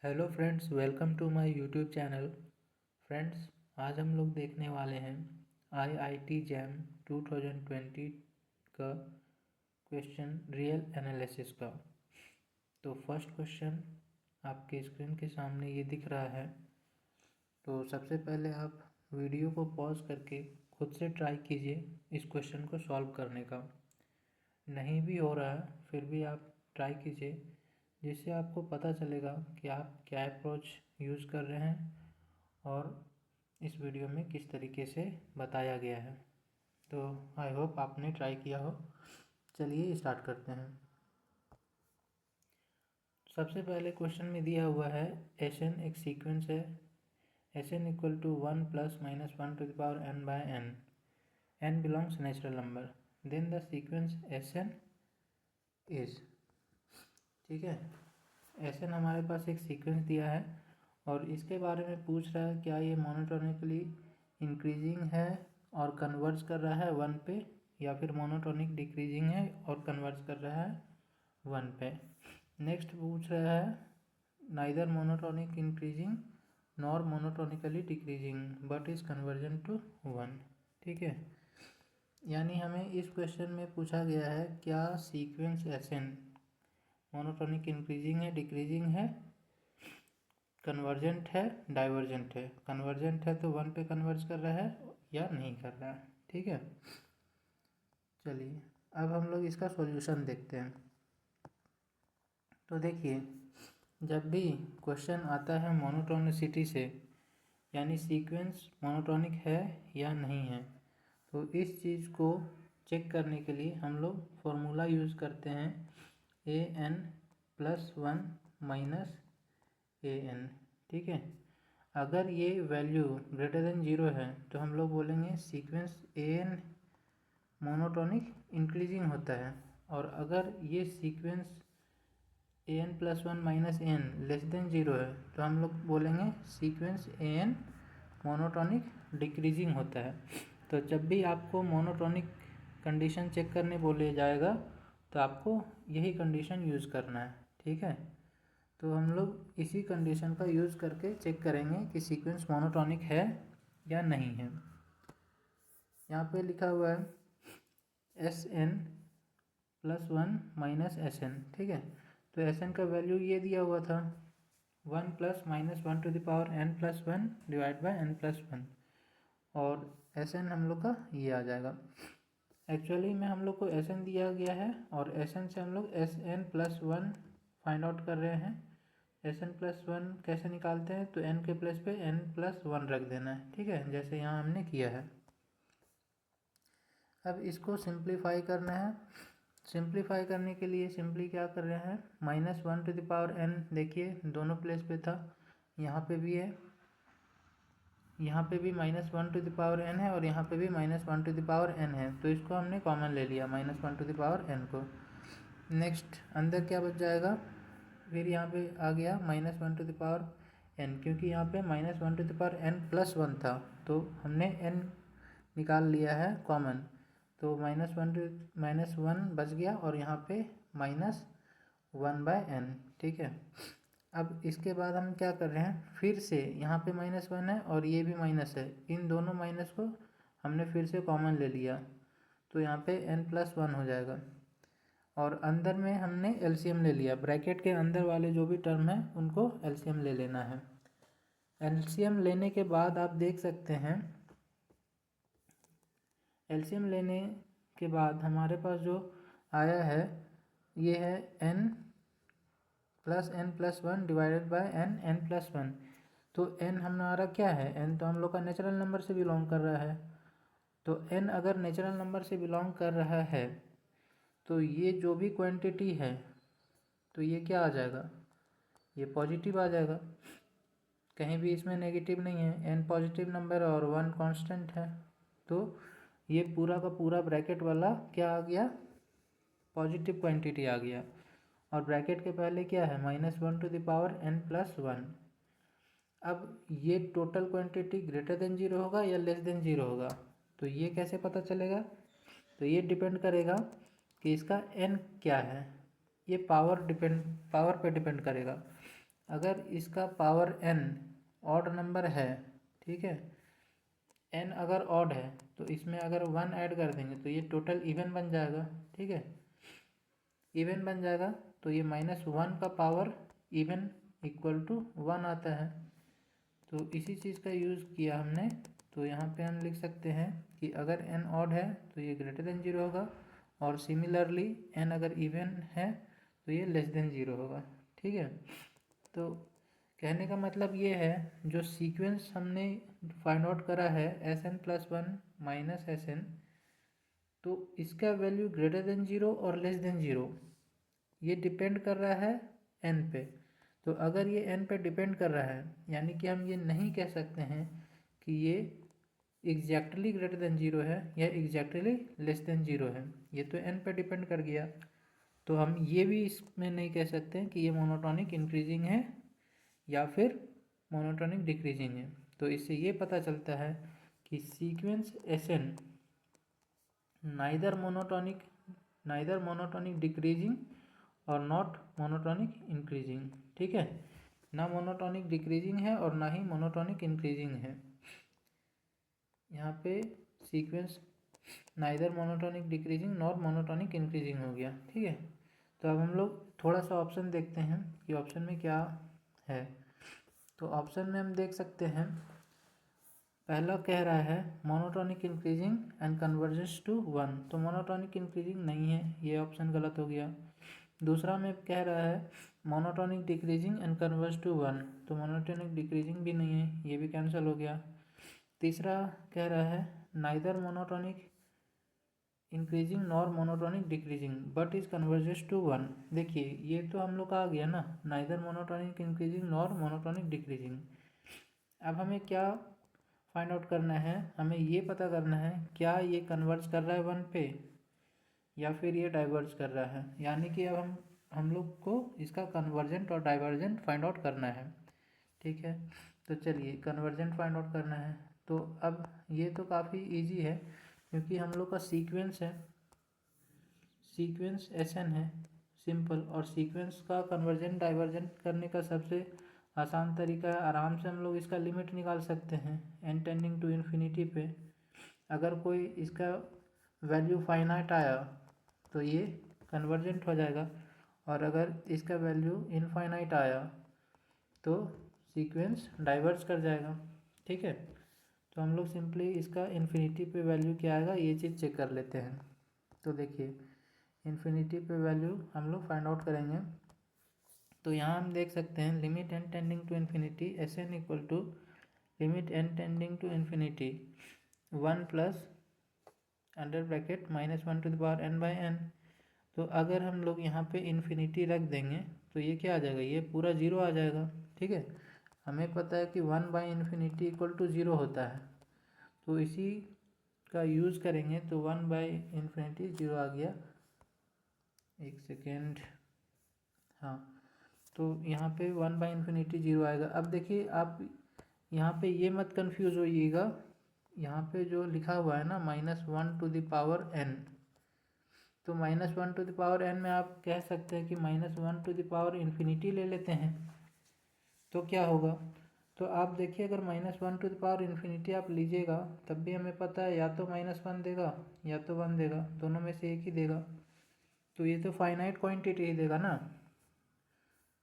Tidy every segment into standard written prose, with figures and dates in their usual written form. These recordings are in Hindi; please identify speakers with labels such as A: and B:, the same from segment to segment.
A: Hello friends, welcome to my YouTube channel. Friends, आज हम लोग देखने वाले हैं आईआईटी जैम 2020 का क्वेश्चन रियल एनालिसिस का। तो फर्स्ट क्वेश्चन आपके स्क्रीन के सामने ये दिख रहा है। तो सबसे पहले आप वीडियो को पॉज करके खुद से ट्राई कीजिए इस क्वेश्चन को सॉल्व करने का। नहीं भी हो रहा है फिर भी आप ट्राई कीजिए, जिससे आपको पता चलेगा कि आप क्या अप्रोच यूज़ कर रहे हैं और इस वीडियो में किस तरीके से बताया गया है। तो आई होप आपने ट्राई किया हो। चलिए स्टार्ट करते हैं। सबसे पहले क्वेश्चन में दिया हुआ है एन एक सीक्वेंस है। N equal to 1 + -1 to the power n by n belongs natural number, then the sequence n is. ठीक है, एन हमारे पास एक सीक्वेंस दिया है और इसके बारे में पूछ रहा है क्या ये मोनोटोनिकली इंक्रीजिंग है और कन्वर्ज कर रहा है 1 पे, या फिर मोनोटोनिक डिक्रीजिंग है और कन्वर्ज कर रहा है 1 पे। नेक्स्ट पूछ रहा है neither monotonic increasing nor monotonically decreasing but is conversion to 1। ठीक है, यानी हमें इस क्वेश्चन में पूछा गया है क्या सीक्वेंस एन मोनोटोनिक इंक्रीजिंग है, डिक्रीजिंग है, कन्वर्जेंट है, डाइवर्जेंट है। कन्वर्जेंट है तो 1 पे कन्वर्ज कर रहा है या नहीं कर रहा है। ठीक है, चलिए अब हम लोग इसका सॉल्यूशन देखते हैं। तो देखिए, जब भी क्वेश्चन आता है मोनोटोनिसिटी से, यानी सीक्वेंस मोनोटोनिक है या नहीं है, तो इस चीज़ को चेक करने के लिए हम लोग फॉर्मूला यूज़ करते हैं an+1 - an। ठीक है, अगर ये वैल्यू ग्रेटर देन 0 है तो हम लोग बोलेंगे सीक्वेंस an मोनोटोनिक इंक्रीजिंग होता है, और अगर ये sequence an+1 - an less than 0 है तो हम लोग बोलेंगे सीक्वेंस an मोनोटोनिक डिक्रीजिंग होता है। तो जब भी आपको मोनोटोनिक कंडीशन चेक करने बोले जाएगा तो आपको यही कंडीशन यूज़ करना है। ठीक है, तो हम लोग इसी कंडीशन का यूज़ करके चेक करेंगे कि सीक्वेंस मोनोटोनिक है या नहीं है। यहाँ पे लिखा हुआ है Sn+1 - Sn। ठीक है, तो Sn का वैल्यू ये दिया हुआ था 1 + -1 to the power n+1 divide by n+1, और Sn हम लोग का ये आ जाएगा। एक्चुअली में हम लोग को Sn दिया गया है और Sn से हम लोग Sn+1 फाइंड आउट कर रहे हैं। Sn+1 कैसे निकालते हैं, तो n के प्लेस पे n+1 रख देना है। ठीक है, जैसे यहाँ हमने किया है। अब इसको सिंप्लीफाई करना है। सिंप्लीफाई करने के लिए सिंपली क्या कर रहे हैं, -1 टू द पावर n, देखिए दोनों प्लेस पे था, यहाँ पे भी है, यहाँ पे भी -1 टू द पावर n है और यहाँ पे भी -1 टू द पावर n है, तो इसको हमने कॉमन ले लिया -1 टू द पावर n को। नेक्स्ट अंदर क्या बच जाएगा, फिर यहाँ पे आ गया -1 टू द पावर n, क्योंकि यहाँ पे -1 टू द पावर n+1 था तो हमने n निकाल लिया है कॉमन, तो -1 बच गया और यहाँ पे -1/n। ठीक है, अब इसके बाद हम क्या कर रहे हैं, फिर से यहाँ पे -1 है और ये भी माइनस है, इन दोनों माइनस को हमने फिर से कॉमन ले लिया, तो यहाँ पे n+1 हो जाएगा। और अंदर में हमने एलसीएम ले लिया, ब्रैकेट के अंदर वाले जो भी टर्म है उनको एलसीएम ले लेना है। एलसीएम लेने के बाद आप देख सकते हैं, एलसीएम लेने के बाद हमारे पास जो आया है ये है n+n+1 डिवाइडेड बाय n+1। तो n हमारा क्या है, n तो हम लोग का नेचुरल नंबर से बिलोंग कर रहा है, तो n अगर नेचुरल नंबर से बिलोंग कर रहा है तो ये जो भी क्वांटिटी है तो ये क्या आ जाएगा, ये पॉजिटिव आ जाएगा, कहीं भी इसमें नेगेटिव नहीं है। n पॉजिटिव नंबर और 1 कांस्टेंट है, तो ये पूरा का पूरा ब्रैकेट वाला क्या आ गया, पॉजिटिव क्वांटिटी आ गया। और ब्रैकेट के पहले क्या है, -1 टू द पावर n+1। अब ये टोटल क्वांटिटी ग्रेटर देन 0 होगा या लेस देन 0 होगा, तो ये कैसे पता चलेगा, तो ये डिपेंड करेगा कि इसका n क्या है, ये पावर पे डिपेंड करेगा। अगर इसका पावर n ऑड नंबर है, ठीक है, n अगर ऑड है तो इसमें अगर 1 ऐड कर देंगे तो ये टोटल इवन बन जाएगा, ठीक है, इवन बन जाएगा। तो ये -1 का पावर इवन इक्वल टू 1 आता है। तो इसी चीज़ का यूज़ किया हमने। तो यहाँ पे हम लिख सकते हैं कि अगर n ऑड है तो ये ग्रेटर देन 0 होगा, और सिमिलरली n अगर इवन है तो ये लेस देन 0 होगा, ठीक है। तो कहने का मतलब ये है, जो सीक्वेंस हमने फाइंड आउट करा है Sn+1 माइनस Sn, तो इसका वैल्यू ग्रेटर देन 0 और लेस देन 0 ये डिपेंड कर रहा है n पे। तो अगर ये n पे डिपेंड कर रहा है, यानी कि हम ये नहीं कह सकते हैं कि ये एग्जैक्टली ग्रेटर देन 0 है या एग्जैक्टली लेस देन 0 है, ये तो n पे डिपेंड कर गया। तो हम ये भी इसमें नहीं कह सकते हैं कि ये मोनोटोनिक इंक्रीजिंग है या फिर मोनोटोनिक डिक्रीजिंग है। तो इससे ये पता चलता है कि sequence Sn neither monotonic decreasing और नॉट मोनोटोनिक इंक्रीजिंग, ठीक है, ना मोनोटोनिक डिक्रीजिंग है और ना ही मोनोटोनिक इंक्रीजिंग है। यहाँ पे sequence neither monotonic decreasing not monotonic increasing हो गया, ठीक है। तो अब हम लोग थोड़ा सा ऑप्शन देखते हैं कि ऑप्शन में क्या है। तो ऑप्शन में हम देख सकते हैं, पहला कह रहा है monotonic increasing and convergence to 1, तो मोनोटोनिक इंक्रीजिंग नहीं है, ये ऑप्शन गलत हो गया। दूसरा में कह रहा है monotonic decreasing and converge to 1, तो मोनोटोनिक डिक्रीजिंग भी नहीं है, ये भी कैंसिल हो गया। तीसरा कह रहा है neither monotonic increasing nor monotonic decreasing but is converges to 1। देखिए ये तो हम लोग का आ गया ना, neither monotonic increasing nor monotonic decreasing. अब हमें क्या फाइंड आउट करना है, हमें ये पता करना है क्या ये कन्वर्ज कर रहा है 1 पे या फिर ये डाइवर्ज कर रहा है। यानी कि अब हम लोग को इसका कन्वर्जेंट और डाइवर्जेंट फाइंड आउट करना है, ठीक है। तो चलिए कन्वर्जेंट फाइंड आउट करना है। तो अब ये तो काफ़ी इजी है, क्योंकि हम लोग का सीक्वेंस है, सीक्वेंस Sn है सिंपल, और सीक्वेंस का कन्वर्जेंट डाइवर्जेंट करने का सबसे आसान तरीका है, आराम से हम लोग इसका लिमिट निकाल सकते हैं n टेंडिंग टू इन्फिनिटी पे। अगर कोई इसका वैल्यू फाइनाइट आया तो ये कन्वर्जेंट हो जाएगा, और अगर इसका वैल्यू इनफाइनाइट आया तो सीक्वेंस डाइवर्ज कर जाएगा, ठीक है। तो हम लोग सिंपली इसका इन्फिनिटी पे वैल्यू क्या आएगा ये चीज़ चेक कर लेते हैं। तो देखिए इन्फिनिटी पे वैल्यू हम लोग फाइंड आउट करेंगे। तो यहाँ हम देख सकते हैं limit n tending to infinity Sn equal to limit n tending to infinity 1 plus under bracket -1 to the power n by n। तो अगर हम लोग यहाँ पे इन्फिनिटी रख देंगे तो ये क्या आ जाएगा, ये पूरा 0 आ जाएगा, ठीक है। हमें पता है कि 1 बाई इन्फिनिटी इक्वल टू 0 होता है, तो इसी का यूज़ करेंगे। तो 1 बाई इन्फिनिटी 0 आ गया, एक सेकेंड, हाँ। तो यहाँ पे 1 बाई इन्फिनिटी 0 आएगा। अब देखिए आप यहाँ पे ये मत कंफ्यूज होइएगा, यहाँ पे जो लिखा हुआ है ना -1 टू द पावर n, तो -1 टू द पावर n में आप कह सकते हैं कि -1 टू द पावर इन्फिनिटी ले लेते हैं, तो क्या होगा। तो आप देखिए अगर -1 टू द पावर इन्फिनिटी आप लीजिएगा तब भी हमें पता है या तो -1 देगा या तो 1 देगा, दोनों में से एक ही देगा। तो ये तो फाइनाइट क्वांटिटी ही देगा ना,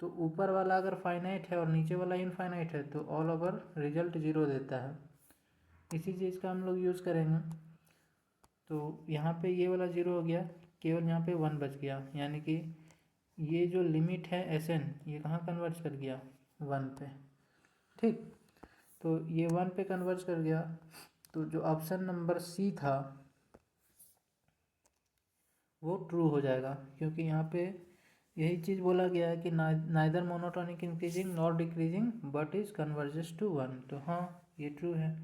A: तो ऊपर वाला अगर फाइनाइट है और नीचे वाला इनफाइनाइट है तो ऑल ओवर रिजल्ट 0 देता है। इसी चीज़ का हम लोग यूज़ करेंगे। तो यहाँ पे ये वाला 0 हो गया, केवल यहाँ पे 1 बच गया, यानी कि ये जो लिमिट है Sn ये कहाँ कन्वर्ज कर गया 1 पे, ठीक। तो ये 1 पे कन्वर्ज कर गया। तो जो ऑप्शन नंबर सी था वो ट्रू हो जाएगा, क्योंकि यहाँ पे यही चीज़ बोला गया है कि neither monotonic increasing nor decreasing but is converges to 1। तो हाँ ये ट्रू है,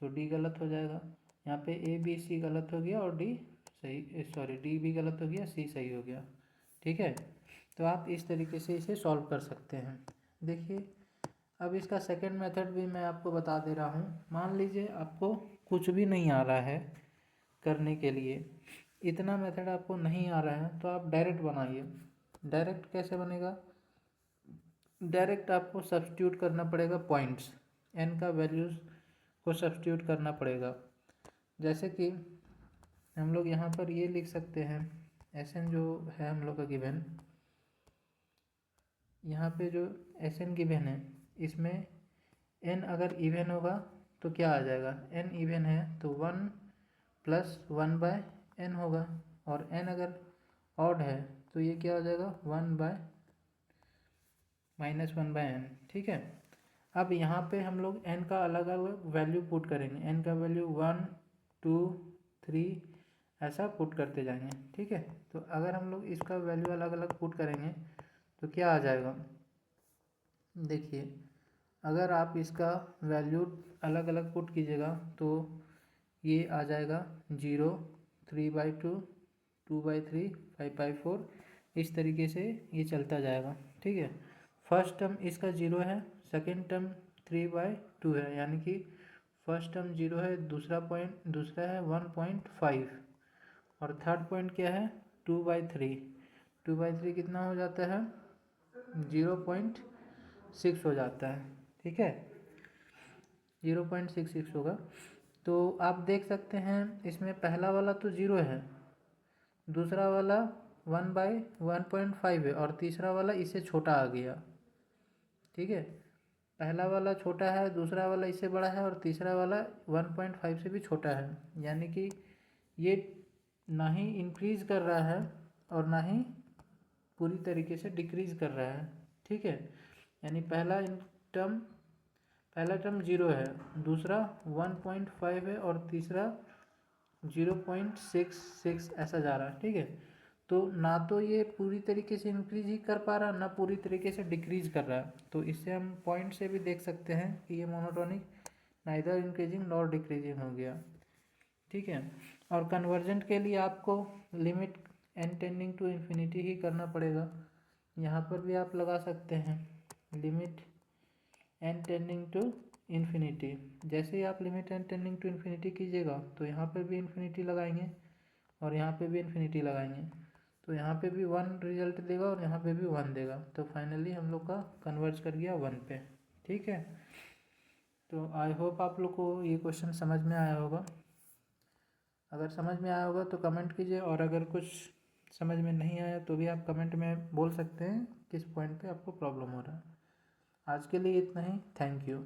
A: तो डी गलत हो जाएगा। यहाँ पे ए बी सी गलत हो गया और डी सही, सॉरी डी भी गलत हो गया, सी सही हो गया, ठीक है। तो आप इस तरीके से इसे सॉल्व कर सकते हैं। देखिए अब इसका सेकंड मेथड भी मैं आपको बता दे रहा हूँ। मान लीजिए आपको कुछ भी नहीं आ रहा है करने के लिए, इतना मेथड आपको नहीं आ रहा है, तो आप डायरेक्ट बनाइए। डायरेक्ट कैसे बनेगा, डायरेक्ट आपको सब्स्टिट्यूट करना पड़ेगा पॉइंट्स, n का वैल्यूज़ को सब्स्टिट्यूट करना पड़ेगा। जैसे कि हम लोग यहाँ पर ये लिख सकते हैं, Sn जो है हम लोग का गिवन, यहाँ पे जो Sn गिवन है इसमें n अगर इवन होगा तो क्या आ जाएगा, n इवन है तो 1 प्लस 1/n होगा, और n अगर ऑड है तो ये क्या हो जाएगा, 1/-1/n। ठीक है, अब यहाँ पे हम लोग n का अलग अलग वैल्यू पुट करेंगे, n का वैल्यू 1 2 3 ऐसा पुट करते जाएंगे। ठीक है, तो अगर हम लोग इसका वैल्यू अलग अलग पुट करेंगे तो क्या आ जाएगा, देखिए अगर आप इसका वैल्यू अलग अलग पुट कीजिएगा तो ये आ जाएगा 0 3/2 2/3 5/4, इस तरीके से ये चलता जाएगा। ठीक है, फर्स्ट टर्म इसका 0 है, सेकेंड टर्म 3/2 है, यानी कि फर्स्ट टर्म 0 है, दूसरा है 1.5, और थर्ड पॉइंट क्या है 2/3। 2/3 कितना हो जाता है, 0.6 हो जाता है। ठीक है, 0.66 होगा। तो आप देख सकते हैं इसमें पहला वाला तो 0 है, दूसरा वाला 1/1.5 है, और तीसरा वाला इससे छोटा आ गया। ठीक है, पहला वाला छोटा है, दूसरा वाला इससे बड़ा है, और तीसरा वाला 1.5 से भी छोटा है, यानी कि ये ना ही इंक्रीज कर रहा है और ना ही पूरी तरीके से डिक्रीज कर रहा है। ठीक है, यानी पहला टर्म 0 है, दूसरा 1.5 है, और तीसरा 0.66 ऐसा जा रहा है। ठीक है, तो ना तो ये पूरी तरीके से इंक्रीज ही कर पा रहा, ना पूरी तरीके से डिक्रीज कर रहा है। तो इससे हम पॉइंट से भी देख सकते हैं कि ये monotonic neither increasing nor decreasing हो गया। ठीक है, और कन्वर्जेंट के लिए आपको limit n tending to infinity ही करना पड़ेगा। यहाँ पर भी आप लगा सकते हैं limit n tending to infinity. जैसे ही आप limit n tending to infinity कीजिएगा तो यहाँ पर भी इन्फिनिटी लगाएंगे और यहाँ पे भी इन्फिनिटी लगाएंगे, तो यहाँ पे भी 1 रिजल्ट देगा और यहाँ पे भी 1 देगा। तो फाइनली हम लोग का कन्वर्ज कर गया 1 पे। ठीक है, तो आई होप आप लोग को ये क्वेश्चन समझ में आया होगा। अगर समझ में आया होगा तो कमेंट कीजिए, और अगर कुछ समझ में नहीं आया तो भी आप कमेंट में बोल सकते हैं किस पॉइंट पे आपको प्रॉब्लम हो रहा है। आज के लिए इतना ही, थैंक यू।